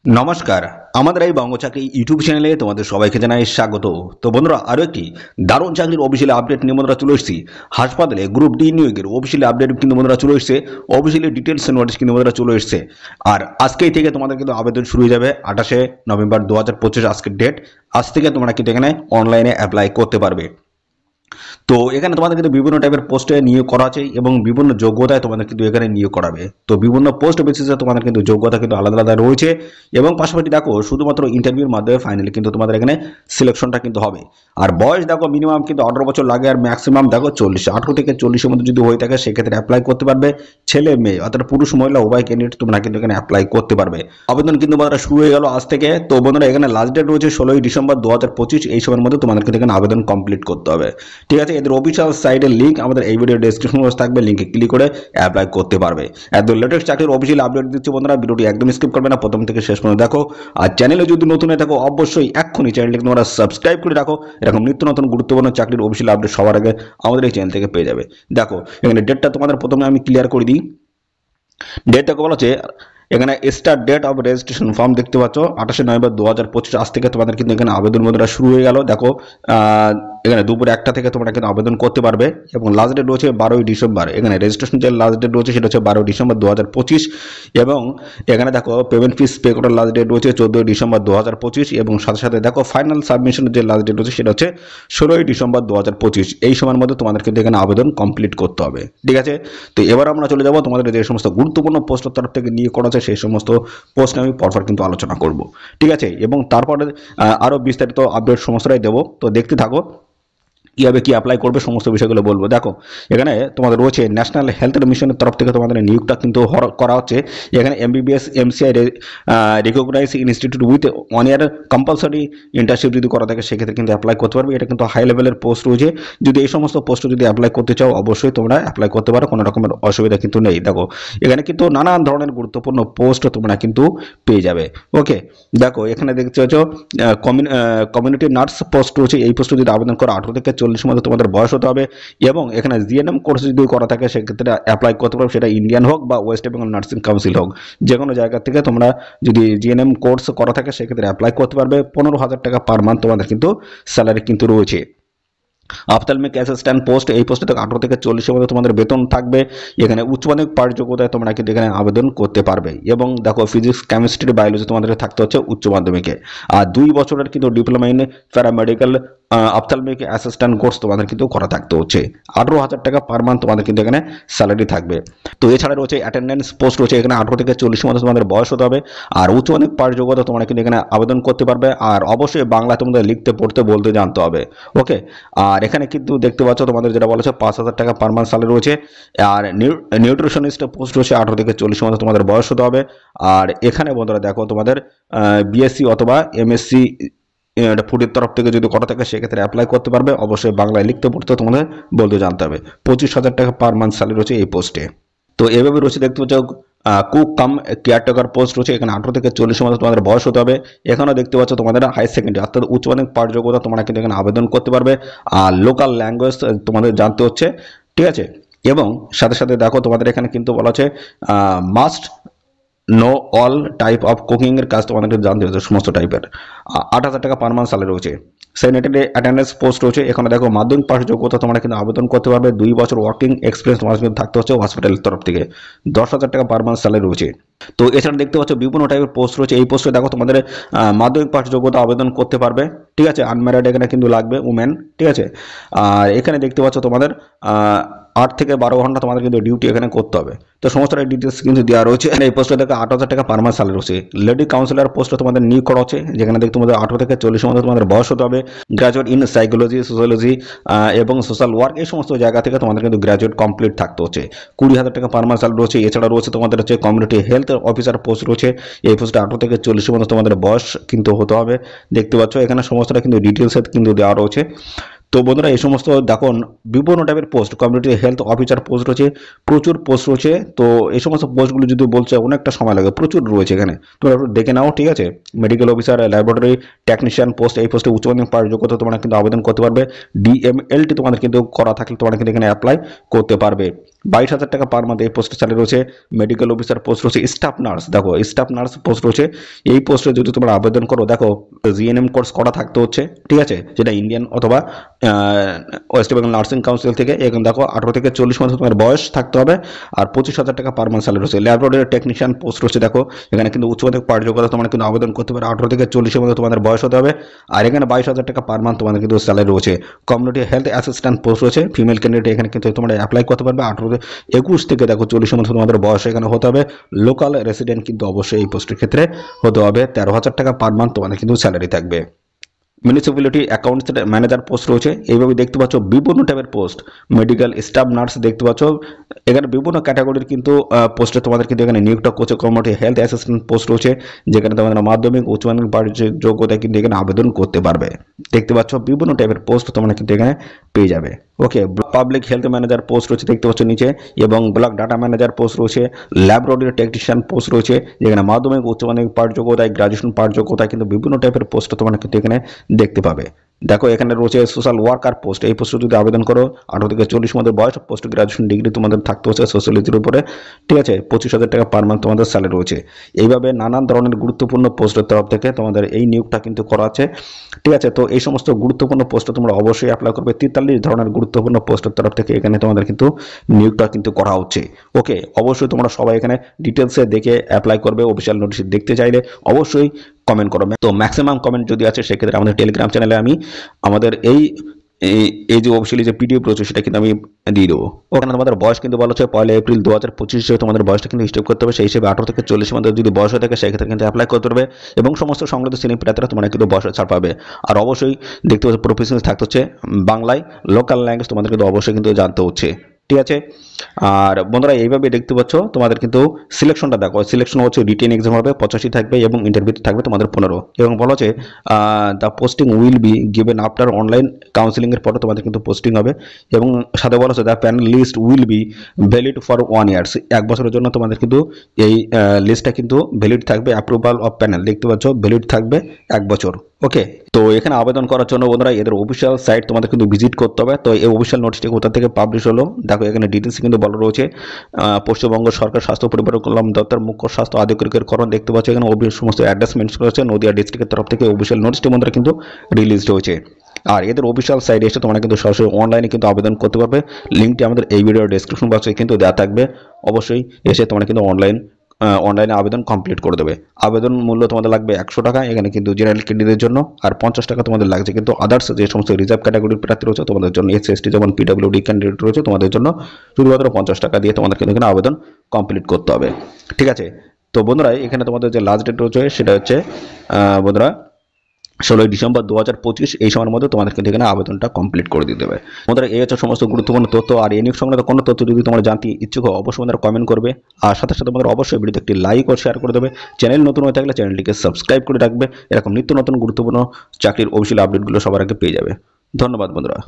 নমস্কার, আমাদের এই বঙ্গ চাকরি ইউটিউব চ্যানেলে তোমাদের সবাইকে জানাই স্বাগত। তো বন্ধুরা, আরও একটি দারুণ চাকরির অফিসিয়ালি আপডেট নিয়ে বন্ধুরা চলে এসেছি। হাসপাতালে গ্রুপ ডি নিয়োগের অফিসিয়ালি আপডেট কিন্তু বন্ধুরা চলে এসেছে, অফিসিয়ালি ডিটেলস নোটিশ কিন্তু বন্ধুরা চলে এসেছে। আর আজকেই থেকে তোমাদের কিন্তু আবেদন শুরু হয়ে যাবে। 28শে নভেম্বর 2025 আজকের ডেট। আজ থেকে তোমরা কিন্তু এখানে অনলাইনে অ্যাপ্লাই করতে পারবে। তো এখানে তোমাদের কিন্তু বিভিন্ন টাইপের পোস্টে নিয়োগ করা আছে এবং বিভিন্ন যোগ্যতায় তোমাদের কিন্তু এখানে নিয়োগ করাবে। তো বিভিন্ন পোস্ট বেসিসে তোমাদের কিন্তু যোগ্যতা কিন্তু আলাদা আলাদা রয়েছে এবং পাশাপাশি দেখো শুধুমাত্র ইন্টারভিউর মাধ্যমে ফাইনালি কিন্তু তোমাদের এখানে সিলেকশনটা কিন্তু হবে। আর বয়স দেখো মিনিমাম কিন্তু 18 বছর লাগে, আর ম্যাক্সিমাম দেখো 40, 18 থেকে 40-এর মধ্যে যদি হয়ে থাকে সেক্ষেত্রে অ্যাপ্লাই করতে পারবে। ছেলে মেয়ে অর্থাৎ পুরুষ মহিলা উভয় ক্যান্ডিডেট তোমরা কিন্তু এখানে অ্যাপ্লাই করতে পারবে। আবেদন কিন্তু বন্ধুরা শুরু হয়ে গেল আজ থেকে। তো বন্ধুরা এখানে লাস্ট ডেট রয়েছে 16ই ডিসেম্বর 2025। এই সময়ের মধ্যে তোমাদের কিন্তু এখানে আবেদন কমপ্লিট করতে হবে। ঠিক আছে, এদের অফিসিয়াল সাইটের লিঙ্ক আমাদের এই ভিডিও ডেসক্রিপশন বক্সে থাকবে, লিঙ্কে ক্লিক করে অ্যাপ্লাই করতে পারবে। একদম লেটেস্ট চাকরির অফিসিয়াল আপডেট দিচ্ছি বন্ধুরা, ভিডিওটি একদম স্কিপ করবে না, প্রথম থেকে শেষ পর্যন্ত দেখো। আর চ্যানেলে যদি নতুন হয়ে থাকো অবশ্যই এক্ষুনি চ্যানেলটিকে তোমরা সাবস্ক্রাইব করে রাখো। এরকম নিত্য নতুন গুরুত্বপূর্ণ চাকরির অফিসিয়াল আপডেট সবার আগে আমাদের এই চ্যানেল থেকে পেয়ে যাবে। দেখো এখানে ডেটটা তোমাদের প্রথমে আমি ক্লিয়ার করে দিই। ডেটটা বলা হচ্ছে এখানে start date of registration form দেখতে পাচ্ছ 28শে নভেম্বর 2025। আজ থেকে তোমাদের কিন্তু এখানে আবেদন বন্ধুরা শুরু হয়ে গেল। দেখো এখানে দুপুর 1টা থেকে তোমরা কিন্তু আবেদন করতে পারবে এবং লাস্ট ডেট রয়েছে 12ই ডিসেম্বর। এখানে রেজিস্ট্রেশন যে লাস্ট ডেট রয়েছে সেটা হচ্ছে 12 ডিসেম্বর 2025 এবং এখানে দেখো পেমেন্ট ফিস পে করার লাস্ট ডেট রয়েছে 14ই ডিসেম্বর 2025 এবং সাথে সাথে দেখো ফাইনাল সাবমিশনের যে লাস্ট ডেট রয়েছে সেটা হচ্ছে 16ই ডিসেম্বর 2025। এই সময়ের মধ্যে তোমাদের কিন্তু এখানে আবেদন কমপ্লিট করতে হবে। ঠিক আছে, তো এবার আমরা চলে যাবো তোমাদের যে সমস্ত গুরুত্বপূর্ণ পোস্টের তরফ থেকে নিয়োগ করা আছে সেই সমস্ত পোস্ট আমি পরপর কিন্তু আলোচনা করব। ঠিক আছে, এবং তারপরে আরো বিস্তারিত আপডেট সমস্তটাই দেবো। তো দেখতে থাকো কীভাবে কি অ্যাপ্লাই করবে সমস্ত বিষয়গুলো বলবো। দেখো এখানে তোমাদের রয়েছে ন্যাশনাল হেলথ মিশনের তরফ থেকে তোমাদের নিয়োগটা কিন্তু করা হচ্ছে। এখানে MBBS MCI recognise institute with 1 year compulsory internship যদি করা থাকে সেক্ষেত্রে কিন্তু অ্যাপ্লাই করতে পারবে। এটা কিন্তু হাই লেভেলের পোস্ট রয়েছে। যদি এই সমস্ত পোস্টে যদি অ্যাপ্লাই করতে চাও অবশ্যই তোমরা অ্যাপ্লাই করতে পারো, কোনো রকমের অসুবিধা কিন্তু নেই। দেখো এখানে কিন্তু নানান ধরনের গুরুত্বপূর্ণ পোস্ট তোমরা কিন্তু পেয়ে যাবে। ওকে, দেখো এখানে দেখতে পাচ্ছ কমিউনিটি নার্স পোস্ট রয়েছে। এই পোস্টে যদি আবেদন করো 18 থেকে 40 মধ্যে তোমাদের বয়স হতে হবে এবং এখানে জিএনএম কোর্স যদি করা থাকে সেক্ষেত্রে অ্যাপ্লাই করতে পারবে, সেটা ইন্ডিয়ান হোক বা ওয়েস্ট বেঙ্গল নার্সিং কাউন্সিল হোক, যে কোনো জায়গা থেকে তোমরা যদি জিএনএম কোর্স করা থাকে সেক্ষেত্রে অ্যাপ্লাই করতে পারবে। 15,000 টাকা পার মান্থ তোমাদের কিন্তু স্যালারি কিন্তু রয়েছে। অপথ্যালমিক অ্যাসিস্ট্যান্ট পোস্ট, এই পোস্টে 18 থেকে 40-এর মধ্যে তোমাদের বেতন থাকবে। এখানে উচ্চ মাধ্যমিক পাশ যোগ্যতায় তোমরা কিন্তু এখানে আবেদন করতে পারবে এবং দেখো ফিজিক্স কেমিস্ট্রি বায়োলজি তোমাদের থাকতে হচ্ছে উচ্চ মাধ্যমিকে। আর 2 বছরের কিন্তু diploma in paramedical ophthalmic assistant course তোমাদের কিন্তু করা থাকতে হচ্ছে। 18,000 টাকা পার মান্থ তোমাদের কিন্তু এখানে স্যালারি থাকবে। তো এছাড়া রয়েছে অ্যাটেন্ডেন্স পোস্ট রয়েছে। এখানে 18 থেকে 40-এর মধ্যে তোমাদের বয়স হতে হবে আর উচ্চ মাধ্যমিক পাশ যোগ্যতা তোমরা কিন্তু এখানে আবেদন করতে পারবে। আর অবশ্যই বাংলা তোমাদের লিখতে পড়তে বলতে জানতে হবে। ওকে, আর এখানে কিন্তু দেখতে পাচ্ছ তোমাদের যেটা বলেছে 5,000 টাকা পার মান্থ স্যালারি রয়েছে। আর নিউট্রিশনিস্ট পোস্ট রয়েছে 18 থেকে 40-এর মধ্যে তোমাদের বয়স হতে হবে। আর এখানে বন্ধুরা দেখো তোমাদের BSc অথবা MSc ফুডের তরফ থেকে যদি করা থাকে সেক্ষেত্রে অ্যাপ্লাই করতে পারবে। অবশ্যই বাংলায় লিখতে পড়তে তোমাদের বলতে জানতে হবে। 25,000 টাকা পার মান্থ স্যালারি রয়েছে এই পোস্টে। তো এভাবে রয়েছে দেখতে পাচ্ছ কুক কাম কেয়ারটেকার পোস্ট রয়েছে। এখানে 18 থেকে 40-এর মধ্যে তোমাদের বয়স হতে হবে। এখানেও দেখতে পাচ্ছ তোমাদের হাই সেকেন্ডারি অর্থাৎ উচ্চ মাধ্যমিক পাশ যোগ্যতা তোমরা কিন্তু এখানে আবেদন করতে পারবে। আর লোকাল ল্যাঙ্গুয়েজ তোমাদের জানতে হচ্ছে। ঠিক আছে, এবং সাথে সাথে দেখো তোমাদের এখানে কিন্তু বলা আছে must know all type of cooking এর কাজ তোমাদেরকে জানতে হবে সমস্ত টাইপের। 8,000 টাকা পার মান্থ স্যালারি রয়েছে। স্যানিটারি অ্যাটেন্ডেন্স পোস্ট রয়েছে। এখানে দেখো মাধ্যমিক পাশ যোগ্যতা তোমরা কিন্তু আবেদন করতে পারবে। 2 বছর ওয়ার্কিং এক্সপিরিয়েন্স তোমার কিন্তু থাকতে হচ্ছে হসপিটালের তরফ থেকে। 10,000 টাকা পার মান্থ স্যালারি রয়েছে। তো এছাড়া দেখতে পাচ্ছ বিভিন্ন টাইপের পোস্ট রয়েছে। এই পোস্টে দেখো তোমাদের মাধ্যমিক পাশ যোগ্যতা আবেদন করতে পারবে। ঠিক আছে, আনম্যারিড এখানে কিন্তু লাগবে উমেন। ঠিক আছে, আর এখানে দেখতে পাচ্ছ তোমাদের 8 থেকে 12 ঘন্টা তোমাদের কিন্তু ডিউটি এখানে করতে হবে। তো সমস্ত ডিটেলস কিন্তু দেওয়া রয়েছে। এই পোস্টে দেখো 8,000 টাকা পার মান্থ স্যালারি রয়েছে। লেডি কাউন্সিলর পোস্টে তোমাদের নিয়োগ করা হচ্ছে, যেখানে দেখতে তোমাদের 18 থেকে 40-এর মধ্যে তোমাদের বয়স হতে হবে। গ্র্যাজুয়েট ইন সাইকোলজি, সোশ্যোলজি এবং সোশ্যাল ওয়ার্ক, এই সমস্ত জায়গা থেকে তোমাদের কিন্তু গ্র্যাজুয়েট কমপ্লিট থাকতে হচ্ছে। 20,000 টাকা পার মান্থ স্যালারি রয়েছে। এছাড়া রয়েছে তোমাদের হচ্ছে কমিউনিটি হেলথ অফিসার পোস্ট রয়েছে। এই পোস্টে 18 থেকে 40-এর মধ্যে তোমাদের বয়স কিন্তু হতে হবে। দেখতে পাচ্ছ এখানে সমস্তটা কিন্তু ডিটেলসে কিন্তু দেওয়া রয়েছে। তো বন্ধুরা এই সমস্ত দেখো বিভিন্ন টাইপের post, community health officer post রয়েছে, প্রচুর পোস্ট রয়েছে। তো এই সমস্ত পোস্টগুলো যদি বলছে অনেকটা সময় লাগে, প্রচুর রয়েছে এখানে, তোমরা একটু দেখে নাও, ঠিক আছে। Medical officer, laboratory technician post, এই পোস্টে উচ্চ মাধ্যমিক পাশ যোগ্যতা তোমরা কিন্তু আবেদন করতে পারবে। ডিএমএলটি তোমাদের কিন্তু করা থাকলে তোমরা কিন্তু এখানে অ্যাপ্লাই করতে পারবে। 22,000 টাকা পার মান্থ এই পোস্টে স্যালারি রয়েছে। মেডিকেল অফিসার পোস্ট রয়েছে, স্টাফ নার্স, দেখো স্টাফ নার্স পোস্ট রয়েছে। এই পোস্টে যদি তোমরা আবেদন করো, দেখো জিএনএম কোর্স করা থাকতে হচ্ছে, ঠিক আছে, যেটা ইন্ডিয়ান অথবা ওয়েস্ট বেঙ্গল নার্সিং কাউন্সিল থেকে। এখন দেখো 18 থেকে 40 মাস তোমার বয়স থাকতে হবে, আর 25,000 টাকা পার মান্থ স্যালারি রয়েছে। ল্যাবরেটরি টেকনিশিয়ান পোস্ট রয়েছে, দেখো এখানে কিন্তু উচ্চ মাধ্যমিক পাশ যোগ্যতা তোমরা কিন্তু আবেদন করতে পারো। 18 থেকে 40 মধ্যে তোমাদের বয়স হতে হবে, আর এখানে 22,000 টাকা পার মান্থ তোমাদের কিন্তু স্যালারি রয়েছে। কমিউনিটি হেলথ অ্যাসিস্ট্যান্ট পোস্ট রয়েছে, ফিমেল ক্যান্ডিডেট এখানে কিন্তু তোমরা অ্যাপ্লাই করতে পারবে। 21 থেকে দেখো 40 মধ্যে তোমাদের বয়স এখানে হতে হবে। লোকাল রেসিডেন্ট কিন্তু অবশ্যই এই পোস্টের ক্ষেত্রে হতে হবে। 13,000 টাকা পার মান্থ তোমাদের কিন্তু স্যালারি থাকবে। মিউনিসিপ্যালিটি অ্যাকাউন্টস ম্যানেজার পোস্ট রয়েছে, এইভাবে দেখতে পাচ্ছ বিভিন্ন টাইপের পোস্ট। মেডিকেল স্টাফ নার্স দেখতে পাচ্ছ, এখানে বিভিন্ন ক্যাটাগরির কিন্তু পোস্টে তোমাদের কিন্তু এখানে নিয়োগটা করছে। কমিউনিটি হেলথ অ্যাসিস্ট্যান্ট পোস্ট রয়েছে, যেখানে তোমাদের মাধ্যমিক উচ্চ মাধ্যমিক পাশ যোগ্যতা কিন্তু এখানে আবেদন করতে পারবে। দেখতে পাচ্ছ বিভিন্ন টাইপের পোস্ট তোমরা কিন্তু এখানে পেয়ে যাবে। ওকে, পাবলিক হেলথ ম্যানেজার পোস্ট রয়েছে দেখতে পাচ্ছ নিচে, এবং ব্লক ডাটা ম্যানেজার পোস্ট রয়েছে। ল্যাবরেটরি টেকনিশিয়ান পোস্ট রয়েছে, যেখানে মাধ্যমিক উচ্চ মাধ্যমিক পাশ যোগ্যতায়, গ্রাজুয়েশন পাশ যোগ্যতায় কিন্তু বিভিন্ন টাইপের পোস্ট তোমরা কিন্তু এখানে দেখতে পাবে। দেখো এখানে রয়েছে সোশ্যাল ওয়ার্কার পোস্ট, এই পোস্টে যদি আবেদন করো 18 থেকে 40 মধ্যে বয়স, পোস্ট গ্রাজুয়েশন ডিগ্রি তোমাদের থাকতে হচ্ছে সোশ্যালজির উপরে, ঠিক আছে। 25,000 টাকা পার মান্থ তোমাদের স্যালারি রয়েছে। এইভাবে নানান ধরনের গুরুত্বপূর্ণ পোস্টের তরফ থেকে তোমাদের এই নিয়োগটা কিন্তু করা আছে, ঠিক আছে। তো এই সমস্ত গুরুত্বপূর্ণ পোস্টে তোমরা অবশ্যই অ্যাপ্লাই করবে। 43 ধরনের গুরুত্বপূর্ণ পোস্টের তরফ থেকে এখানে তোমাদের কিন্তু নিয়োগটা কিন্তু করা হচ্ছে। ওকে, অবশ্যই তোমরা সবাই এখানে ডিটেলসে দেখে অ্যাপ্লাই করবে। অফিসিয়াল নোটিশ দেখতে চাইলে অবশ্যই কমেন্ট করো। তো ম্যাক্সিমাম কমেন্ট যদি আছে সেক্ষেত্রে আমাদের টেলিগ্রাম চ্যানেলে আমি আমাদের এই যে অফিসিয়ালি যে পিডিএফ রয়েছে সেটা কিন্তু আমি দিয়ে দেবো। ওখানে তোমাদের বয়স কিন্তু বলা হচ্ছে 1 এপ্রিল 2025 তোমাদের বয়সটা কিন্তু হিসেব করতে হবে। সেই হিসেবে 18 থেকে 40 মধ্যে যদি বয়স হয়ে থাকে সেক্ষেত্রে কিন্তু অ্যাপ্লাই করতে পারবে, এবং সমস্ত সংশ্লিষ্ট শ্রেণী প্রার্থীরা তোমরা কিন্তু বয়সের ছাড় পাবে। আর অবশ্যই দেখতে পাচ্ছ প্রফেশনাল থাকতে হচ্ছে বাংলায়, লোকাল ল্যাঙ্গুয়েজ তোমাদের কিন্তু অবশ্যই কিন্তু জানতে হচ্ছে, ঠিক আছে। আর বন্ধুরা এইভাবে দেখতে পাচ্ছ তোমাদের কিন্তু সিলেকশনটা দেখো, সিলেকশন হচ্ছে রিটেন এক্সাম হবে 85 থাকবে, এবং ইন্টারভিউতে থাকবে তোমাদের 15, এবং বলা হচ্ছে the posting will be given after online counselling এর পরে তোমাদের কিন্তু পোস্টিং হবে। এবং সাথে বলা হচ্ছে the panel list will be valid for 1 year, 1 বছরের জন্য তোমাদের কিন্তু এই লিস্টটা কিন্তু ভ্যালিড থাকবে। অ্যাপ্রুভাল অফ প্যানেল দেখতে পাচ্ছ ভ্যালিড থাকবে 1 বছর। ওকে, তো এখানে আবেদন করার জন্য বন্ধুরা এদের অফিসিয়াল সাইট তোমাদের কিন্তু ভিজিট করতে হবে। তো এই অফিসিয়াল নোটিশটি কোথা থেকে পাবলিশ হলো দেখো, এখানে ডিটেলস কিন্তু বলা রয়েছে। পশ্চিমবঙ্গ সরকার স্বাস্থ্য পরিবার কল্যাণ দপ্তর মুখ্য স্বাস্থ্য আধিকারিকের করণ, দেখতে পাচ্ছ এখানে সমস্ত অ্যাড্রেস মেনশন রয়েছে। নদিয়া ডিস্ট্রিক্টের তরফ থেকে অফিসিয়াল নোটিশটি বন্ধুরা কিন্তু রিলিজড হয়েছে। আর এদের অফিসিয়াল সাইটে এসে তোমরা কিন্তু সরাসরি অনলাইনে কিন্তু আবেদন করতে পারবে। লিঙ্কটি আমাদের এই ভিডিওর ডেসক্রিপশন বক্সে কিন্তু দেওয়া থাকবে, অবশ্যই এসে তোমরা কিন্তু অনলাইনে আবেদন কমপ্লিট করে দেবে। আবেদন মূল্য তোমাদের লাগবে 100 টাকা, এখানে কিন্তু জেনারেল ক্যান্ডিডেটের জন্য, আর 50 টাকা তোমাদের লাগছে কিন্তু আদার্স যে সমস্ত রিজার্ভ ক্যাটাগরির প্রার্থী রয়েছে তোমাদের জন্য, এসসি এসটি যেমন পিডব্লিউডি ক্যান্ডিডেট রয়েছে তোমাদের জন্য শুধুমাত্র 50 টাকা দিয়ে তোমাদের কিন্তু এখানে আবেদন কমপ্লিট করতে হবে, ঠিক আছে। তো বন্ধুরা এখানে তোমাদের যে লাস্ট ডেট রয়েছে সেটা হচ্ছে বন্ধুরা 16 ডিসেম্বর 2025, এই সময়ের মধ্যে তোমাদের কিন্তু এখানে আবেদনটা কমপ্লিট করে দিতে হবে। বন্ধুরা এই হচ্ছে সমস্ত গুরুত্বপূর্ণ তথ্য। আর এই নিয়োগ সংক্রান্ত কোনো তথ্য যদি তোমরা জানতে ইচ্ছুক হও অবশ্যই আমাদের কমেন্ট করবে, আর সাথে সাথে তোমাদের অবশ্যই ভিডিওতে একটি লাইক ও শেয়ার করে দেবে। চ্যানেল নতুন হয়ে থাকলে চ্যানেলটিকে সাবস্ক্রাইব করে রাখবে, এরকম নিত্য নতুন গুরুত্বপূর্ণ চাকরির অফিসিয়াল আপডেটগুলো সবার আগে পেয়ে যাবে। ধন্যবাদ বন্ধুরা।